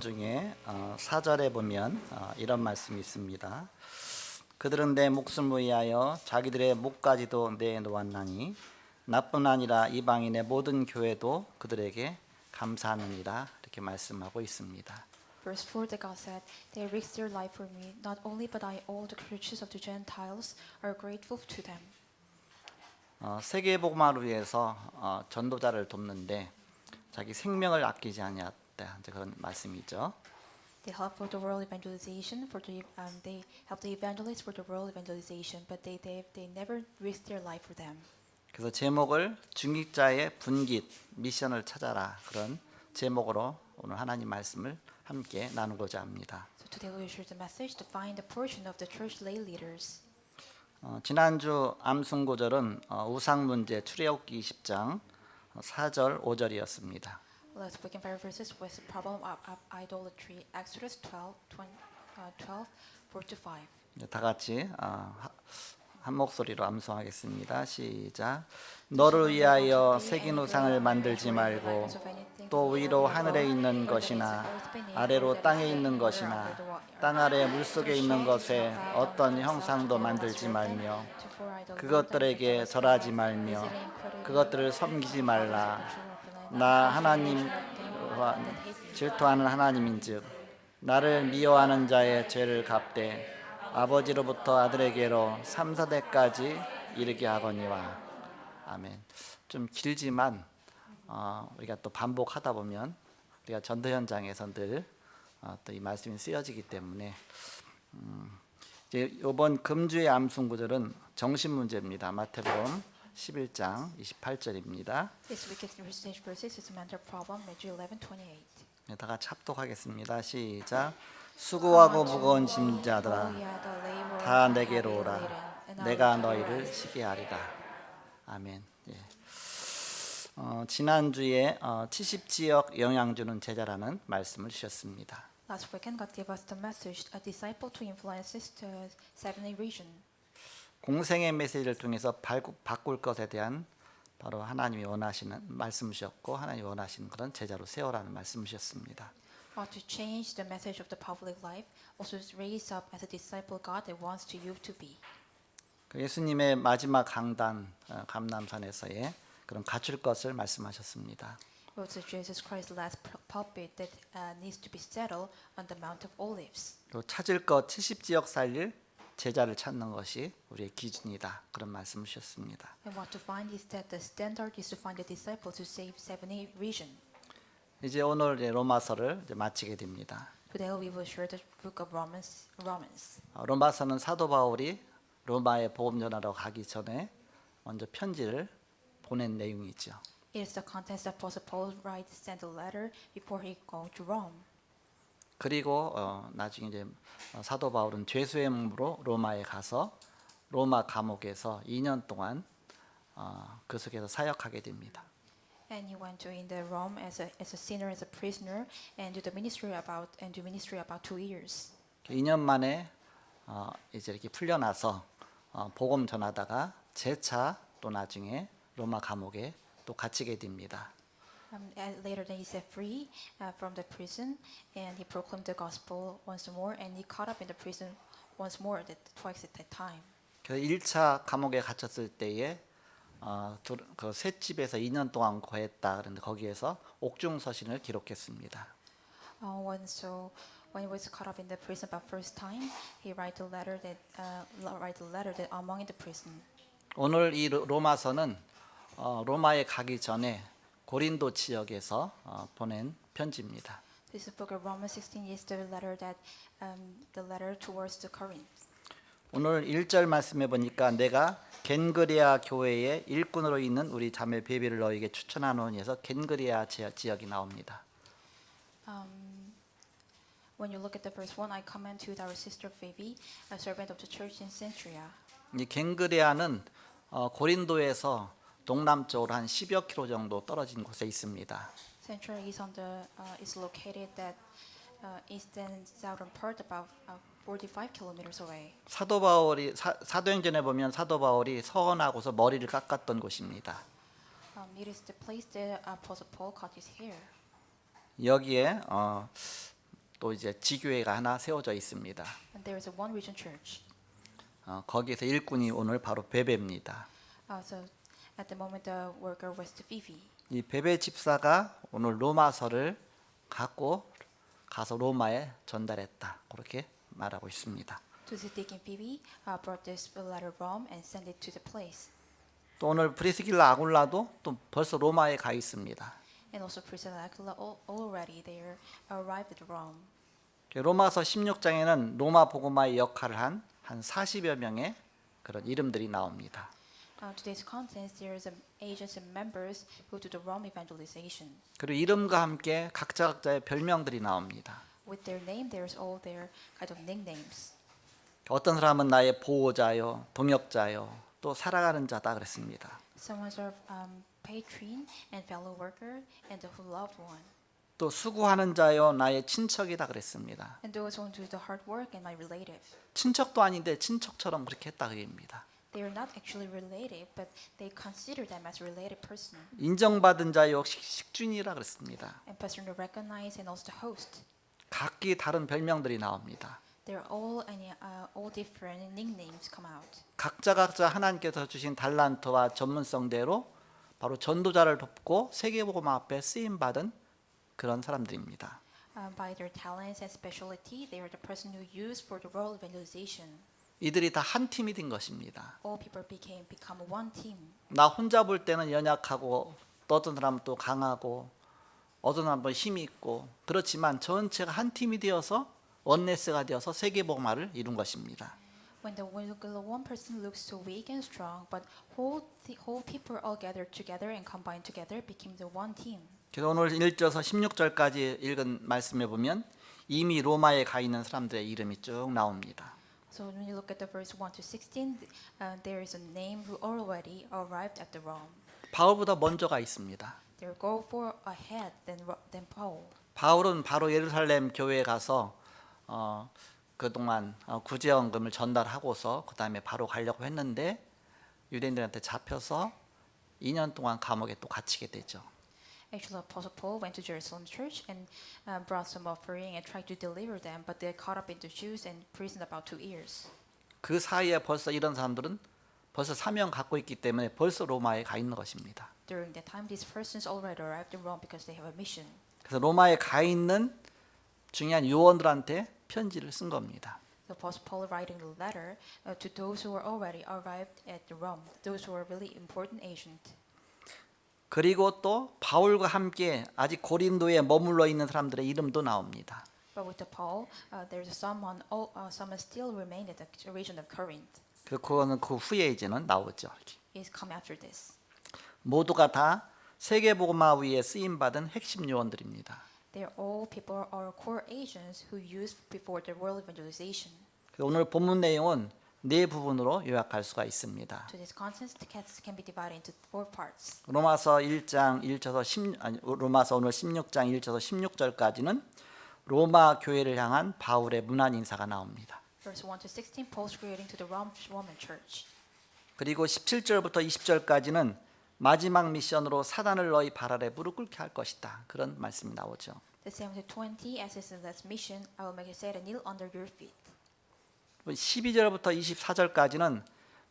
중에 4절에 보면 이런 말씀이 있습니다. 그들은 내 목숨을 위하여 자기들의 목까지도 내놓았나니 나뿐 아니라 이방인의 모든 교회도 그들에게 감사하느니라. 이렇게 말씀하고 있습니다. Verse 4, the God said, They risked their life for me. Not only but I, all the churches of the Gentiles are grateful to them. 세계 복음화를 위해서 전도자를 돕는데 자기 생명을 아끼지 아니하였다. 이제 그런 말씀이죠. They help for the world evangelization, they help the evangelists for the world evangelization, but they never risk their life for them. 그래서 제목을 중직자의 분깃 미션을 찾아라, 그런 제목으로 오늘 하나님 말씀을 함께 나누고자 합니다. So today we will share the message to find the portion of the church lay leaders. 지난주 암순고절은 우상 문제 출애굽기 20장 4절 5절이었습니다. Let's begin by verses with the problem of idolatry. Exodus 12, 4 to 5. 다 같이 한 목소리로 암송하겠습니다. 시작. 너를 위하여 새긴 우상을 만들지 말고 또 위로 하늘에 있는 것이나 아래로 땅에 있는 것이나 땅 아래 물속에 있는 것에 어떤 형상도 만들지 말며 그것들에게 절하지 말며 그것들을 섬기지 말라. 나 하나님과 질투하는 하나님인즉 나를 미워하는 자의 죄를 갚되 아버지로부터 아들에게로 3, 4대까지 이르게 하거니와. 아멘. 좀 길지만 우리가 또 반복하다 보면 우리가 전도 현장에서 늘 또 이 말씀이 쓰여지기 때문에 이제 이번 금주의 암순구절은 정신 문제입니다. 마태복음 11장 28절입니다. This week's recitation verses is a mental problem, Matthew 11:28. 다 같이 합독하겠습니다. 시작. 수고하고 무거운 짐자들아 다 내게로 오라. 내가 너희를 쉬게 하리라. 아멘. 예. 지난주에 70지역 영향 주는 제자라는 말씀을 주셨습니다. Last weekend, God gave us the message, a disciple to influences to 70 region. 공생의 메시지를 통해서 바꿀 것에 대한 바로 하나님이 원하시는 말씀 주셨고 하나님이 원하시는 그런 제자로 세워라는 말씀 주셨습니다. To change the message of the public life, also raise up as a disciple God that wants to you to be. 예수님의 마지막 강단 감람산에서의 그런 갖출 것을 말씀하셨습니다. It was Jesus Christ's last pulpit that needs to be settled on the Mount of Olives. 또 찾을 것 70지역 살릴 제자를 찾는 것이 우리의 기준이다. 그런 말씀을 주셨습니다. And what to find is that the standard is to find a disciple to save 70 region. 이제 오늘 로마서를 이제 마치게 됩니다. Today we will share the book of Romans. 로마서는 사도 바울이 로마에 복음 전하러 가기 전에 먼저 편지를 보낸 내용이죠. It is the contents that Apostle Paul sent a letter before he go to Rome. 그리고 나중에 이제 사도 바울은 죄수의 몸으로 로마에 가서 로마 감옥에서 2년 동안 그 속에서 사역하게 됩니다. And he went to in the Rome as a sinner, as a prisoner, and do ministry about 2 years. 2년 만에 이제 이렇게 풀려나서 복음 전하다가 재차 또 나중에 로마 감옥에 또 갇히게 됩니다. Later, then he set free from the prison, and he proclaimed the gospel once more, and he caught up in the prison once more, twice at that time. 그 1차 감옥에 갇혔을 때에 그 셋집에서 2년 동안 거했다. 그런데 거기에서 옥중서신을 기록했습니다. When he was caught up in the prison by first time, he write a letter that among in the prison. 오늘 이 로마서는 로마에 가기 전에 고린도 지역에서 보낸 편지입니다. This book of Romans 16 is the letter towards the Corinth. 오늘 1절 말씀해 보니까 내가 겐그리아 교회의 일꾼으로 있는 우리 자매 베비를 너에게 추천하노니 해서 겐그리아 지역이 나옵니다. When you look at the verse 1, I commend to our sister Phoebe, a servant of the church in Centuria. 이 겐그리아는 고린도에서 동남쪽으로 한 10여 킬로 정도 떨어진 곳에 있습니다. Centuria is located at east and southern part, about 45 kilometers away. 사도 바울이 사도행전에 보면 사도 바울이 서원하고서 머리를 깎았던 곳입니다. It is the place that Apostle Paul cut his hair. 여기에 또 이제 지교회가 하나 세워져 있습니다. And there is a one region church. 거기에서 일꾼이 오늘 바로 베베입니다. So at the moment the worker was the Vivi. 이 베베 집사가 오늘 로마서를 갖고 가서 로마에 전달했다. 그렇게 말하고 있습니다. To the deacon Vivi brought this letter Rome and sent it to the place. 또 오늘 브리스길라 아굴라도 또 벌써 로마에 가 있습니다. And also Priscilla and Aquila already there arrived at Rome. 로마서 16장에는 로마 복음화의 역할을 한 40여 명의 그런 이름들이 나옵니다. Today's contents there is agents and members who do the Rome evangelization. 그리고 이름과 함께 각자의 별명들이 나옵니다. With their name there's all their kind of nicknames. 어떤 사람은 나의 보호자요, 동역자요, 또 살아가는 자다 그랬습니다. Someone's our patron and fellow worker and the loved one. 또 수고하는 자요, 나의 친척이다 그랬습니다. And those who do the hard work and my relative. 친척도 아닌데 친척처럼 그렇게 했다 그입니다. They are not actually related, but they consider them as a related person. 인정받은 자요, 식준이라 그랬습니다. And person to recognize and also to host. 각기 다른 별명들이 나옵니다. They're all different nicknames come out. 각자 하나님께서 주신 달란트와 전문성대로 바로 전도자를 돕고 세계복음 앞에 쓰임 받은 그런 사람들입니다. By their talents and specialty, they are the person who used for the world evangelization. 이들이 다 한 팀이 된 것입니다. All people become one team. 나 혼자 볼 때는 연약하고 또 어떤 사람은 또 강하고 어떤 사람은 힘이 있고 그렇지만 전체가 한 팀이 되어서 원네스가 되어서 세계복음화를 이룬 것입니다. When the one person looks so weak and strong, but whole people all gathered together and combined together became the one team. 그래서 오늘 1절에서 16절까지 읽은 말씀에 보면 이미 로마에 가 있는 사람들의 이름이 쭉 나옵니다. So when you look at the verse 1 to 16, there is a name who already arrived at the Rome. 바울보다 먼저 가 있습니다. They go for ahead than Paul. 바울은 바로 예루살렘 교회에 가서 그동안 구제연금을 전달하고서 그 다음에 바로 가려고 했는데 유대인들한테 잡혀서 2년 동안 감옥에 또 갇히게 되죠. Actually, Apostle Paul went to Jerusalem church and brought some offering and tried to deliver them, but they caught up in the Jews and imprisoned about 2 years. 그 사이에 벌써 이런 사람들은 벌써 사명 갖고 있기 때문에 벌써 로마에 가 있는 것입니다. During that time, these persons already arrived in Rome because they have a mission. 그래서 로마에 가 있는 중요한 요원들한테 편지를 쓴 겁니다. The Apostle Paul writing the letter to those who were already arrived at the Rome, those who were really important agents. 그리고 또 바울과 함께 아직 고린도에 머물러 있는 사람들의 이름도 나옵니다. But with the Paul, there's someone still remained at the region of Corinth. 그거는 그 후에 이제는 나오죠. Is come after this. 모두가 다 세계복음화 위에 쓰임 받은 핵심 요원들입니다. They're all people are core agents who used before the world evangelization. 오늘 본문 내용은 네 부분으로 요약할 수가 있습니다. So this content can be divided into 4 parts. 로마서 1장 1절에서 로마서 오늘 16장 1절에서 16절까지는 로마 교회를 향한 바울의 문안 인사가 나옵니다. Verse 1 to 16, Paul's greeting to the Roman church. 그리고 17절부터 20절까지는 마지막 미션으로 사단을 너희 발 아래 무릎 꿇게 할 것이다. 그런 말씀이 나오죠. The 7 to 20, as is the last mission, I will make you sit and kneel under your feet. 12절부터 24절까지는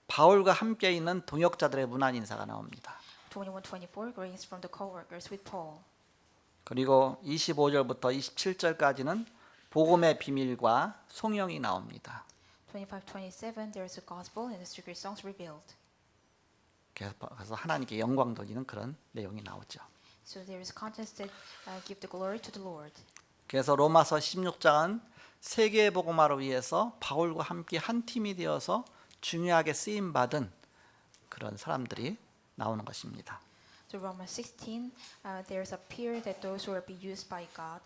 바울과 함께 있는 동역자들의 문안 인사가 나옵니다. 21-24, greetings from the co-workers with Paul. 그리고 25절부터 27절까지는 복음의 비밀과 송영이 나옵니다. 25-27, there is a gospel and the secret songs revealed. 그래서 하나님께 영광 돌리는 그런 내용이 나오죠. So there is contents that give the glory to the Lord. 그래서 로마서 16장은 세계 복음화를 위해서 바울과 함께 한 팀이 되어서 중요하게 쓰임 받은 그런 사람들이 나오는 것입니다. So Romans 16, there's a period that those who are being used by God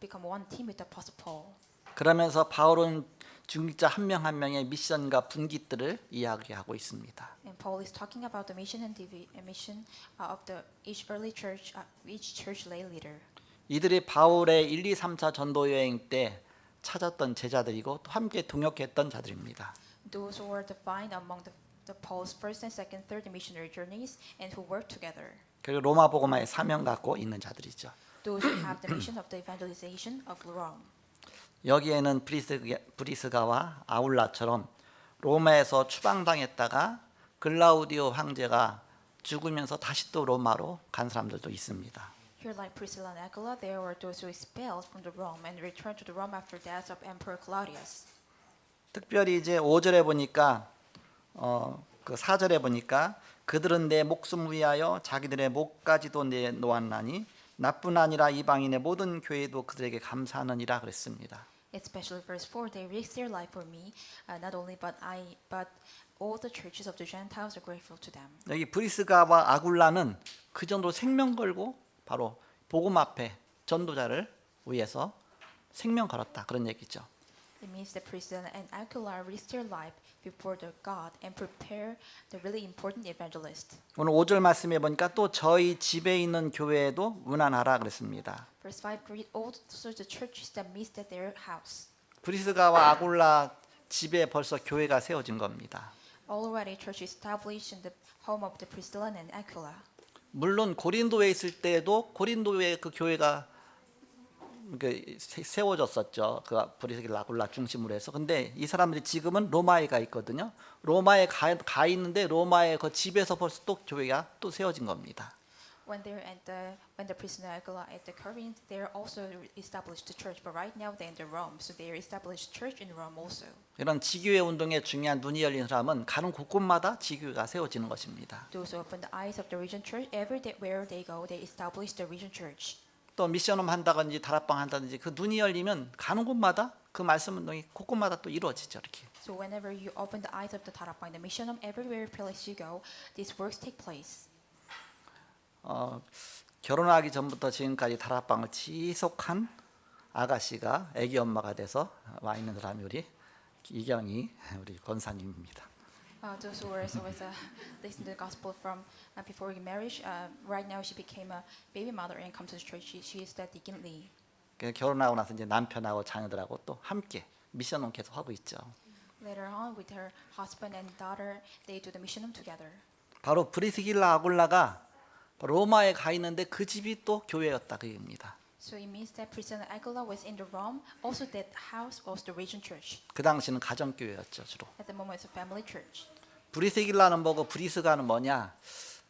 become one team with the Apostle Paul. 그러면서 바울은 중직자 한 명 한 명의 미션과 분깃들을 이야기하고 있습니다. And Paul is talking about the mission and mission of each early church, each church lay leader. 이들이 바울의 1, 2, 3, 4 전도 여행 때 찾았던 제자들이고 또 함께 동역했던 자들입니다. Those who were defined among the Paul's first and second, third missionary journeys and who worked together. 그리고 로마 복음화의 사명 갖고 있는 자들이죠. those who have the mission of the evangelization of Rome. 여기에는 브리스가와 아울라처럼 로마에서 추방당했다가 글라우디오 황제가 죽으면서 다시 또 로마로 간 사람들도 있습니다. Here, like Priscilla and Aquila, there were those who expelled from the Rome and returned to the Rome after death of Emperor Claudius. 특별히 이제 5절에 보니까 그 4절에 보니까 그들은 내 목숨 위하여 자기들의 목까지도 내놓았나니 나뿐 아니라 이방인의 모든 교회도 그들에게 감사하느니라 그랬습니다. Especially verse 4, they risked their life for me, not only but all the churches of the Gentiles are grateful to them. 여기 브리스가와 아굴라는 그 정도로 생명 걸고 바로 복음 앞에 전도자를 위해서 생명 걸었다 그런 얘기죠. It means that Priscilla and Aquila risked their life before their God and prepare the really important evangelist. 오늘 5절 말씀에 보니까 또 저희 집에 있는 교회에도 문안하라 그랬습니다. Verse 5, greet also the churches that meet at their house. 브리스가와 아굴라 집에 벌써 교회가 세워진 겁니다. Already church established in the home of the Priscilla and Aquila. 물론 고린도에 있을 때도 고린도의 그 교회가 세워졌었죠. 그 브리스가 아굴라 중심으로 해서. 근데 이 사람들이 지금은 로마에 가 있거든요. 로마에 가 있는데 로마의 그 집에서 벌써 또 교회가 또 세워진 겁니다. When the Priscilla and Aquila at the Corinth, they also established the church. But right now they're in the Rome, so they established church in Rome also. 이런 지교회 운동에 중요한 눈이 열린 사람은 가는 곳곳마다 지교회가 세워지는 것입니다. Those who open the eyes of the region church, every day where they go, they establish the region church. 또 미션홈 한다든지 다락방 한다든지 그 눈이 열리면 가는 곳마다 그 말씀 운동이 곳곳마다 또 이루어지죠. 이렇게. So whenever you open the eyes of the Tarapang, the mission of everywhere place you go, these works take place. 결혼하기 전부터 지금까지 다락방을 지속한 아가씨가 아기 엄마가 돼서 와 있는 사람이 우리 이경희 우리 권사님입니다. Those who were always listening to the gospel from before marriage, right now she became a baby mother and comes to the church. She is that Deacon Lee. 결혼하고 나서 이제 남편하고 자녀들하고 또 함께 미션홈 계속 하고 있죠. Later on, with her husband and daughter, they do the mission together. 바로 브리스길라 아굴라가 로마에 가 있는데 그 집이 또 교회였다 그 얘기입니다. So it means that Priscilla and Aquila was in the Rome. Also, that house was the region church. 그 당시는 가정교회였죠 주로. At the moment, it's a family church. 브리스길라는 뭐고 브리스가는 뭐냐?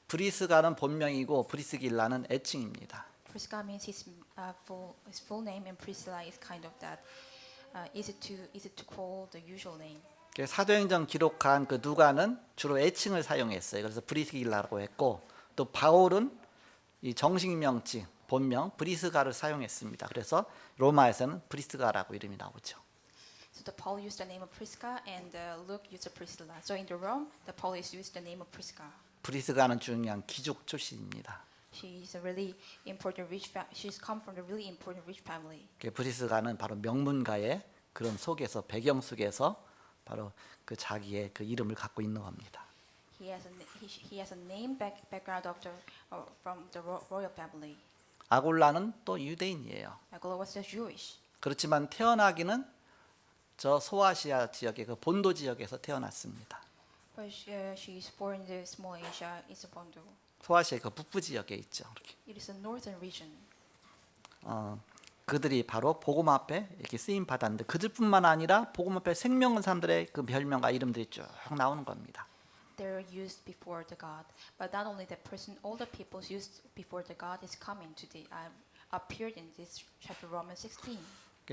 브리스가는 본명이고 브리스길라는 애칭입니다. Prisca means his full name, and Priscilla is kind of that easy to call the usual name. 사도행전 기록한 그 누가는 주로 애칭을 사용했어요. 그래서 브리스길라라고 했고 또 바울은 이 정식 명칭 본명 브리스가를 사용했습니다. 그래서 로마에서는 브리스가라고 이름이 나오죠. So the Paul used the name of Prisca, and Luke used the Priscilla. So in the Rome, the Paul is used the name of Prisca. 브리스가는 중요한 귀족 출신입니다. She is a really important she's come from a really important rich family. 브리스가는 바로 명문가의 그런 속에서 배경 속에서 바로 그 자기의 그 이름을 갖고 있는 겁니다. He has a name background from the royal family. 아굴라는 또 유대인이에요. Aquila was Jewish. 그렇지만 태어나기는 저 소아시아 지역의 그 본도 지역에서 태어났습니다. But she is born in the small Asia. It's a Bondo. 소아시아 그 북부 지역에 있죠. 이렇게. It is a northern region. 그들이 바로 복음 앞에 이렇게 쓰임 받았는데 그들뿐만 아니라 복음 앞에 생명은 사람들의 그 별명과 이름들이 쭉 나오는 겁니다. They're used before the God, but not only that person, all the peoples used before the God is coming to the appeared in this chapter Romans 16.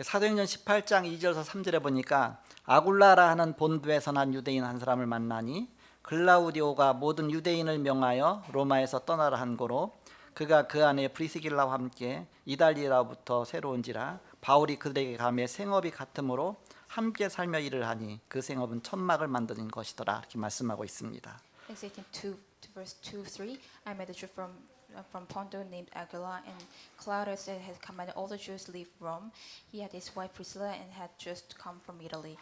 사도행전 18장 2절에서 3절에 보니까 아굴라라 하는 본도에서 난 유대인 한 사람을 만나니 글라우디오가 모든 유대인을 명하여 로마에서 떠나라 한 고로 그가 그 안에 브리스길라와 함께 이달리아로부터 새로 온지라 바울이 그들에게 가매 생업이 같으므로 함께 살며 일을 하니 그 생업은 천막을 만드는 것이더라 이렇게 말씀하고 있습니다. Acts 18:2 to verse 2-3. I met a Jew from Ponto named Aquila, and Claudius had commanded all the Jews to leave Rome. He had his wife Priscilla and had just come from Italy.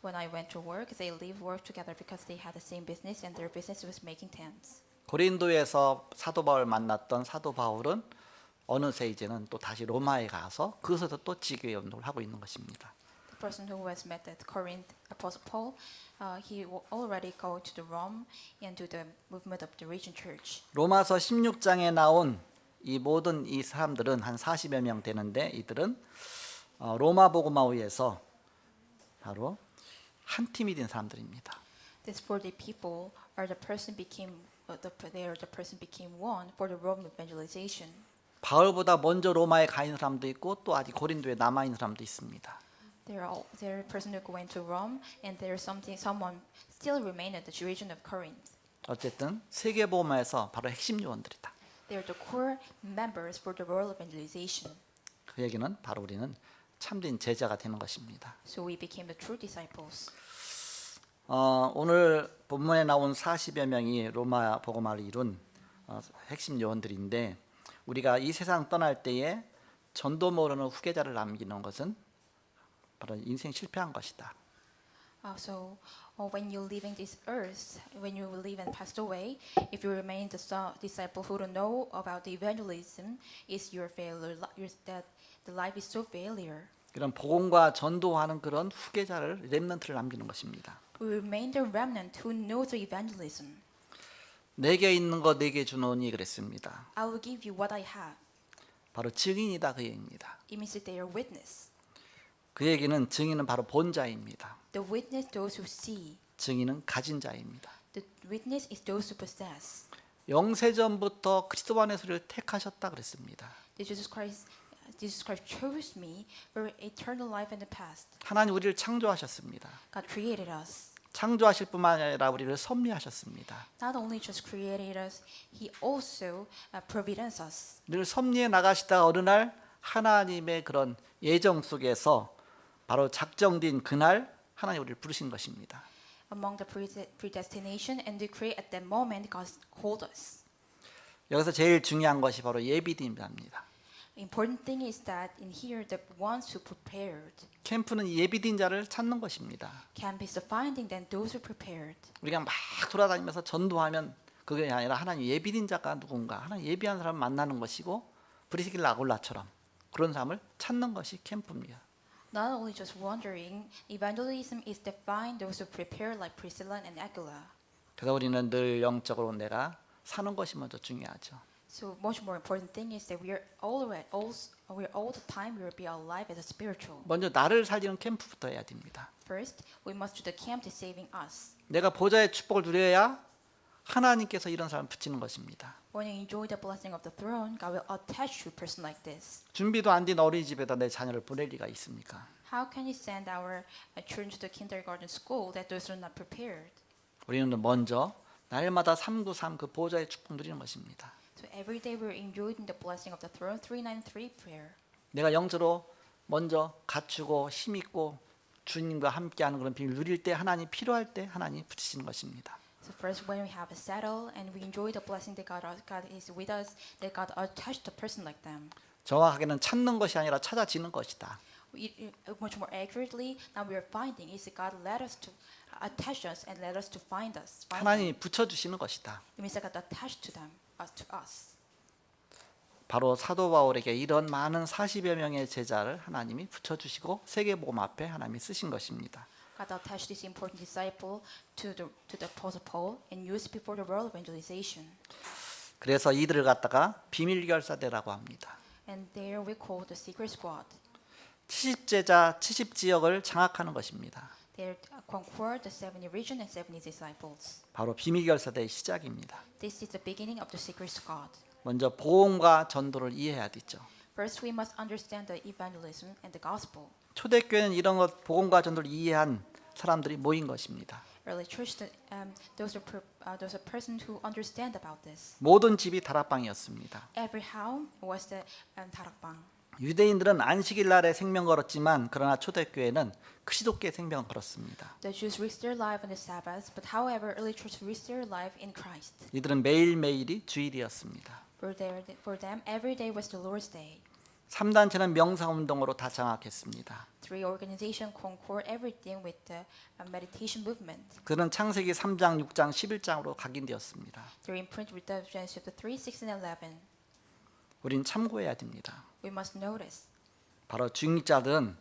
When I went to work, they lived work together because they had the same business, and their business was making tents. 고린도에서 사도 바울 만났던 사도 바울은 어느새 이제는 또 다시 로마에 가서 그것에서 또 지교회 운동을 하고 있는 것입니다. The person who was met at Corinth, Apostle Paul, he already go to the Rome and do the movement of the region church. 로마서 16장에 나온 이 모든 이 사람들은 한 40여 명 되는데 이들은 로마 복음화위에서 바로 한 팀이 된 사람들입니다. These 40 people are the person became they are the person became one for the Roman evangelization. 바울보다 먼저 로마에 가 있는 사람도 있고 또 아직 고린도에 남아 있는 사람도 있습니다. There are person who went to Rome, and there is someone still remain at the region of Corinth. 어쨌든 세계 복음화에서 바로 핵심 요원들이다. They are the core members for the world evangelization. 그 얘기는 바로 우리는 참된 제자가 되는 것입니다. So we became the true disciples. 오늘 본문에 나온 40여 명이 로마 복음화를 이룬 핵심 요원들인데 우리가 이 세상 떠날 때에 전도 모르는 후계자를 남기는 것은 바로 인생 실패한 것이다. So when you leaving this earth, when you leave and passed away, if you remain the disciple who don't know about the evangelism, is your failure. That the life is so failure. 이런 복음과 전도하는 그런 후계자를 렘넌트를 남기는 것입니다. We remain the remnant who knows the evangelism. 내게 있는 거 내게 주노니 그랬습니다. I will give you what I have. 바로 증인이다 그 얘기입니다. It means that they are witness. 그 얘기는 증인은 바로 본 자입니다. The witness those who see. 증인은 가진 자입니다. The witness is those who possess. 영세전부터 그리스도 안에서 우리를 택하셨다 그랬습니다. Jesus Christ chose me for eternal life in the past. 하나님 우리를 창조하셨습니다. God created us. 창조하실 뿐만 아니라 우리를 섭리하셨습니다. Not only just created us, He also providence us. 늘 섭리해 나가시다가 어느 날 하나님의 그런 예정 속에서 바로 작정된 그날 하나님 우리를 부르신 것입니다. Among the predestination and decree at that moment, God called us. 여기서 제일 중요한 것이 바로 예비됨입니다. Important thing is that in here the ones who prepared. 캠프는 예비된 자를 찾는 것입니다. Camp is the finding then those who prepared. 우리가 막 돌아다니면서 전도하면 그게 아니라 하나님 예비된 자가 누군가 하나님 예비한 사람을 만나는 것이고 브리스길라 아굴라처럼 그런 사람을 찾는 것이 캠프입니다. Not only just wandering, evangelism is to find those who prepare like Priscilla and Aquila. 그래서 우리는 늘 영적으로 내가 사는 것이 먼저 중요하죠. So much more important thing is that we're all the time we will be alive as a spiritual. 먼저 나를 살리는 캠프부터 해야 됩니다. First, we must do the camp to saving us. 내가 보좌의 축복을 누려야 하나님께서 이런 사람을 붙이는 것입니다. When you enjoy the blessing of the throne, God will attach to a person like this. 준비도 안 된 어린이집에다 내 자녀를 보낼 리가 있습니까? How can you send our children to the kindergarten school that those are not prepared? 우리는 먼저 날마다 393 그 보좌의 축복 누리는 것입니다. So every day we're enjoying the blessing of the throne 393 prayer. 내가 영적으로 먼저 갖추고 힘있고 주님과 함께하는 그런 비밀을 누릴 때 하나님 필요할 때 하나님 붙이시는 것입니다. So first, when we have a settle and we enjoy the blessing that God is with us, that God attached a person like them. 정확하게는 찾는 것이 아니라 찾아지는 것이다. Much more accurately, now we are finding is that God led us to attach us and led us to find us. 하나님이 붙여주시는 것이다. It means that God attached to them, to us. 바로 사도 바울에게 이런 많은 40여 명의 제자를 하나님이 붙여주시고 세계복음 앞에 하나님이 쓰신 것입니다. God attached this important disciple to the Apostle Paul and used before the world evangelization. 그래서 이들을 갖다가 비밀결사대라고 합니다. And there we call the secret squad. 70제자 70지역을 장악하는 것입니다. They conquered the 70 region and 70 disciples. 바로 비밀결사대의 시작입니다. This is the beginning of the secret squad. 먼저 복음과 전도를 이해해야 되죠. First, we must understand the evangelism and the gospel. 초대교회는 이런 것 복음과 전도를 이해한 사람들이 모인 것입니다. Early church, those are persons who understand about this. 모든 집이 다락방이었습니다. Every home was the 다락방. 유대인들은 안식일 날에 생명 걸었지만 그러나 초대교회는 그리스도께 생명을 걸었습니다. The Jews risked their life on the Sabbath, but however, early church risked their life in Christ. 이들은 매일매일이 주일이었습니다. For them, every day was the Lord's day. 3단체는 명상운동으로 다 장악했습니다. Three organizations conquered everything with the meditation movement. 그는 창세기 3장, 6장, 11장으로 각인되었습니다. They're in print with the Genesis chapter 3, 6, and 11. 우린 참고해야 됩니다. We must notice. 바로 중직자들은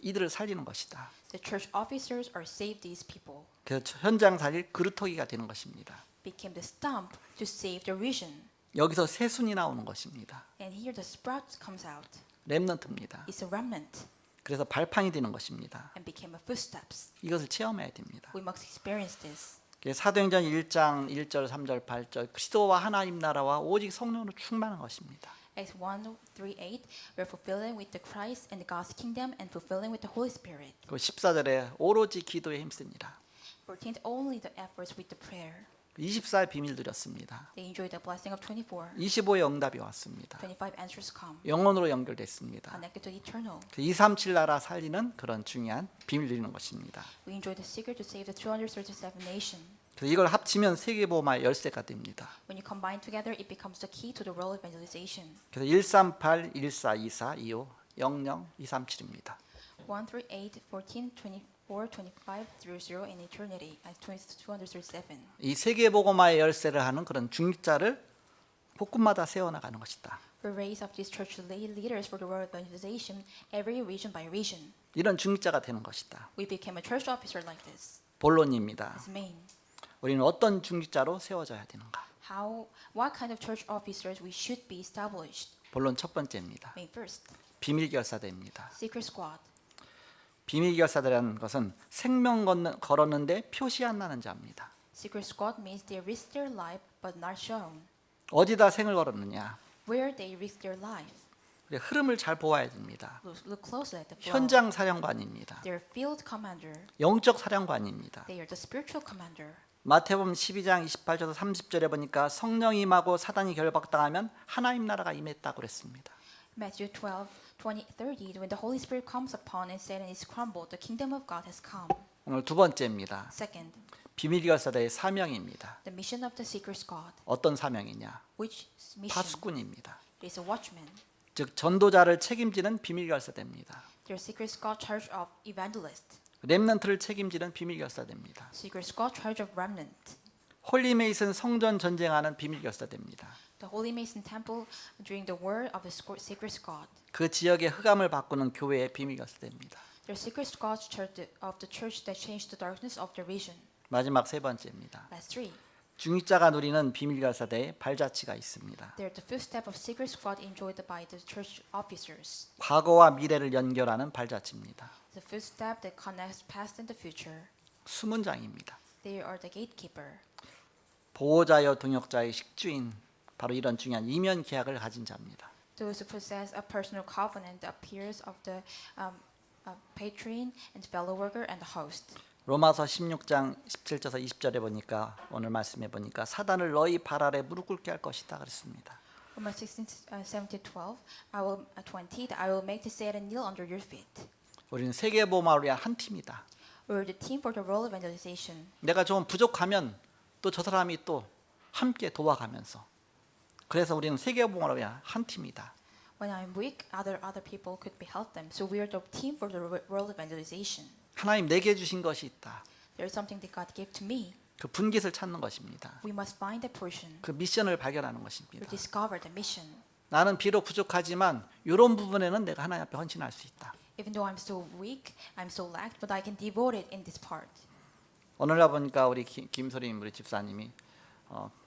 이들을 살리는 것이다. The church officers are save these people. 그래서 현장 살릴 그루터기가 되는 것입니다. Became the stump to save the vision. 여기서 새순이 나오는 것입니다. And here the sprout comes out. 렘넌트입니다. It's a remnant 그래서 발판이 되는 것입니다. and became a footsteps. 이것을 체험해야 됩니다. We must experience this. 사도행전 1장 1절 3절 8절 그리스도와 하나님 나라와 오직 성령으로 충만한 것입니다. Acts 1, 3, 8, we're fulfilling with the Christ and God's kingdom and fulfilling with the Holy Spirit. 그 14절에 오로지 기도에 힘쓰니라. 14th, only the efforts with the prayer. 24의 비밀 드렸습니다. They enjoy the blessing of 24. 25의 응답이 왔습니다. 25 answers come, 영원으로 연결됐습니다. connected to eternal. 237 나라 살리는 그런 중요한 비밀 드리는 것입니다. We enjoy the secret to save the 237 nation. 그래서 이걸 합치면 세계보험의 열쇠가 됩니다. When you combine together, it becomes the key to the world evangelization. 그래서 138, 14, 24, 25, 00, 237입니다. 1 through 8, 14, 24, 25 through 0 in eternity, and 237. 이 세계복음화의 열쇠를 하는 그런 중직자를 복군마다 세워나가는 것이다. We raise up these church leaders for the world evangelization, every region by region. 이런 중직자가 되는 것이다. We became a church officer like this. 본론입니다. As main. 우리는 어떤 중직자로 세워져야 되는가? What kind of church officers we should be established? 본론 첫 번째입니다. Main first. 비밀 결사대입니다. Secret squad. 비밀 결사대라는 것은 생명 걸었는데 표시 안 나는 자입니다. Secret squad means they risk their life but not shown. 어디다 생을 걸었느냐? Where they risk their life. 흐름을 잘 보아야 됩니다. Look closely at the flow. 현장 사령관입니다. They're field commander. 영적 사령관입니다. They are the spiritual commander. 마태복음 12장 28절에서 30절에 보니까 성령이 임하고 사단이 결박당하면 하나님 나라가 임했다고 그랬습니다. Matthew 12, 20, 30. When the Holy Spirit comes upon and Satan is crumbled, the kingdom of God has come. 오늘 두 번째입니다. Second, 비밀 결사대의 사명입니다. the mission of the secret squad. 어떤 사명이냐? Which mission? 파수꾼입니다. It is a watchman. 즉 전도자를 책임지는 비밀 결사대입니다. Their secret squad charge of evangelist. 렘넌트를 책임지는 비밀 결사대입니다. Secret squad charge of remnant. 홀리메이슨 성전 전쟁하는 비밀 결사대입니다. The Holy Mason Temple during the war of the secret squad. 그 지역의 흑암을 바꾸는 교회의 비밀 결사대입니다. Their secret squad of the church that changed the darkness of the region. 마지막 세 번째입니다. Last three. 중직자가 누리는 비밀 결사대의 발자취가 있습니다. They're the fifth step of secret squad enjoyed by the church officers. 과거와 미래를 연결하는 발자취입니다. The fifth step that connects past and the future. 수문장입니다. They are the gatekeeper. 보호자여 동역자의 식주인 바로 이런 중요한 이면 계약을 가진 자입니다. Those who possess a personal covenant, the peers of the patron and fellow worker and the host. 로마서 16장 17절에서 20절에 보니까 오늘 말씀해 보니까 사단을 너희 발 아래 무릎 꿇게 할 것이다 그랬습니다. Romans 16, 17, 12. I will 20. I will make the Satan kneel under your feet. 우리는 세계보험을 위한 한 팀이다. We're the team for the world evangelization. 내가 좀 부족하면 또 저 사람이 또 함께 도와가면서 그래서 우리는 세계보험을 위한 한 팀이다. When I'm weak, other people could be help them. So we are the team for the world evangelization. 하나님 내게 주신 것이 있다. There is something that God gave to me. 그 분깃을 찾는 것입니다. We must find the portion. 그 미션을 발견하는 To 것입니다. discover the mission. 나는 비록 부족하지만 이런 부분에는 내가 하나님 앞에 헌신할 수 있다. Even though I'm so weak, I'm so lacked, but I can devote it in this part. 오늘날 보니까 우리 김소림 우리 집사님이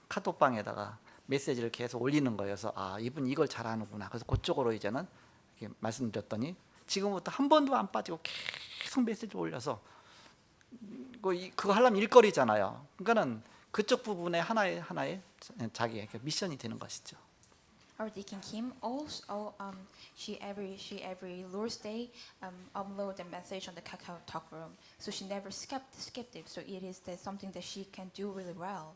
카톡방에다가 메시지를 계속 올리는 거여서 아 이분 이걸 잘하는구나. 그래서 그쪽으로 이제는 이렇게 말씀드렸더니 지금부터 한 번도 안 빠지고 계속 메시지 올려서 그거 하려면 일거리잖아요. 그러니까는 그쪽 부분에 하나의 자기의 미션이 되는 것이죠. Our Deacon Kim also she every Lord's Day upload the message on the Kakao Talk room. So she never skipped it. So it is that something that she can do really well.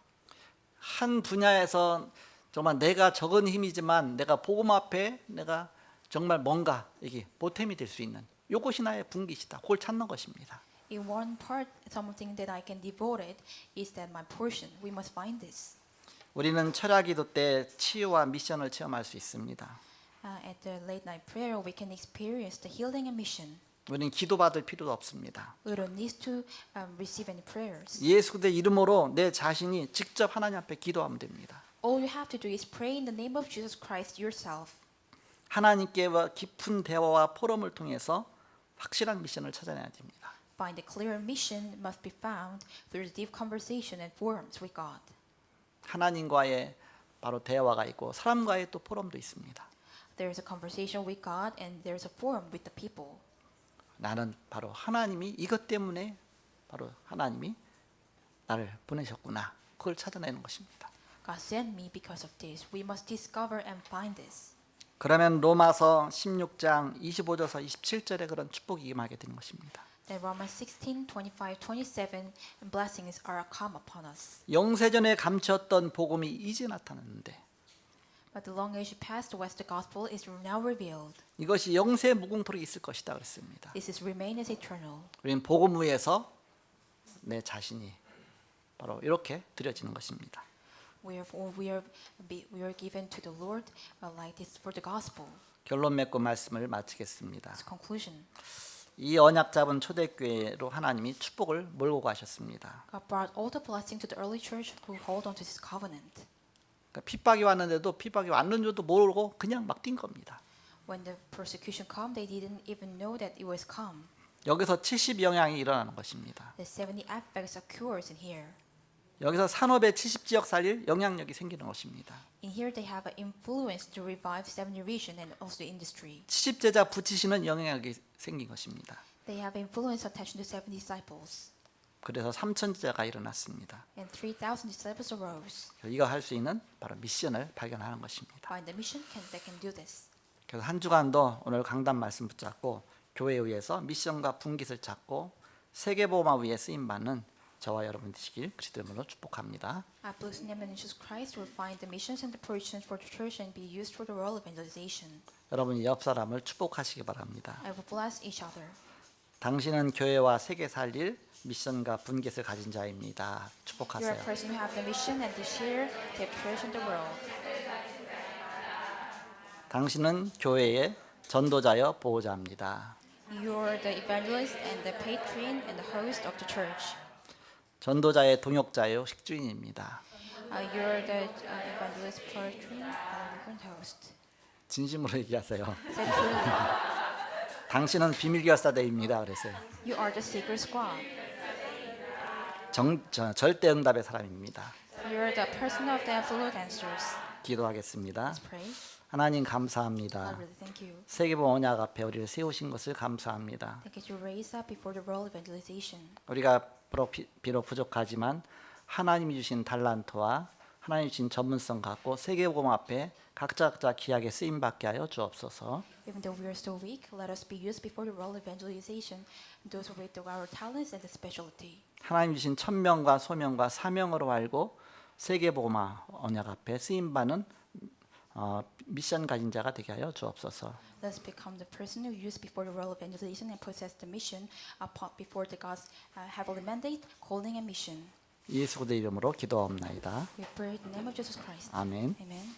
한 분야에서 정말 내가 적은 힘이지만 내가 복음 앞에 내가 정말 뭔가 이게 보탬이 될 수 있는 이것이 나의 분깃이다. 그걸 찾는 것입니다. In one part, something that I can devote it is that my portion. We must find this. 우리는 철야기도 때 치유와 미션을 체험할 수 있습니다. At the late night prayer, we can experience the healing and mission. 우리는 기도받을 필요도 없습니다. We don't need to receive any prayers. 예수 그리스도의 이름으로 내 자신이 직접 하나님 앞에 기도하면 됩니다. All you have to do is pray in the name of Jesus Christ yourself. 하나님께와 깊은 대화와 포럼을 통해서 확실한 미션을 찾아내야 됩니다. Find a clear mission must be found through deep conversation and forums with God. 하나님과의 바로 대화가 있고 사람과의 또 포럼도 있습니다. There is a conversation with God and there is a forum with the people. 나는 바로 하나님이 이것 때문에 바로 하나님이 나를 보내셨구나. 그걸 찾아내는 것입니다. God sent me because of this. We must discover and find this. 그러면 로마서 16장 25절에서 27절에 그런 축복이 임하게 되는 것입니다. Then Romans 16, 25, 27 and blessings are come upon us. 영세전에 감추었던 복음이 이제 나타났는데 But the long age past was the gospel is now revealed. 이것이 영세 무궁토록 있을 것이다 그랬습니다. This is remain as eternal. 우리는 복음 위에서 내 자신이 바로 이렇게 드려지는 것입니다. We are given to the Lord like this for the gospel. 결론 맺고 말씀을 마치겠습니다. As conclusion, 이 언약 잡은 초대교회로 하나님이 축복을 몰고 가셨습니다. God brought all the blessing to the early church who hold on to this covenant. 그러니까 핍박이 왔는데도 핍박이 왔는 줄도 모르고 그냥 막 뛴 겁니다. When the persecution came, they didn't even know that it was come. 여기서 70 영향이 일어나는 것입니다. The 70 aspects occurs in here. 여기서 산업의 70지역 살릴 영향력이 생기는 것입니다. In here, they have an influence to revive 70 region and also industry. 70제자 붙이시는 영향력이 생긴 것입니다. They have influence attached to 70 disciples. 그래서 3,000제자가 일어났습니다. And 3,000 disciples arose. 이거 할 수 있는 바로 미션을 발견하는 것입니다. Find the mission, they can do this. 그래서 한 주간도 오늘 강단 말씀 붙잡고 교회에 의해서 미션과 분깃을 찾고 세계보험화 위에 쓰임받는 저와 여러분 되시길 그리스도 이름으로 축복합니다. I bless in the name of Jesus Christ will find the missions and the provisions for the church and be used for the role of evangelization. 여러분이 옆 사람을 축복하시기 바랍니다. I will bless each other. 당신은 교회와 세계 살릴 미션과 분깃을 가진 자입니다. You are 축복하세요. a person who have the mission and to share the church and the world. 당신은 교회의 전도자여 보호자입니다. You are the evangelist and the patron and the host of the church. 전도자의 동역자여 식주인입니다. You are the evangelist, patron, and host. 진심으로 얘기하세요. Say truly. 당신은 비밀결사대입니다. 그랬어요. You are the secret squad. 절대 응답의 사람입니다. You are the person of the absolute answers. 기도하겠습니다. Let's pray. 하나님 I 감사합니다. really thank you. 세계보 언약 앞에 우리를 세우신 것을 감사합니다. Thank you to raise up before the role of evangelization. 우리가 비록 부족하지만 하나님이 주신 달란트와 하나님이 주신 전문성 갖고 세계보험 앞에 각자 귀하게 쓰임 받게 하여 주옵소서. Even though we are so weak, let us be used before the role of evangelization. Those with our talents and the specialty. 하나님 주신 천명과 소명과 사명으로 알고 세계보험 언약 앞에 쓰임 받는 미션 가진 자가 되게 하여 주옵소서. Let us become the person who used before the role of evangelization and possess the mission before the God's heavenly mandate, calling and mission. 예수 그리스도 이름으로 기도하옵나이다. We pray in the name of Jesus Christ. 아멘. Amen.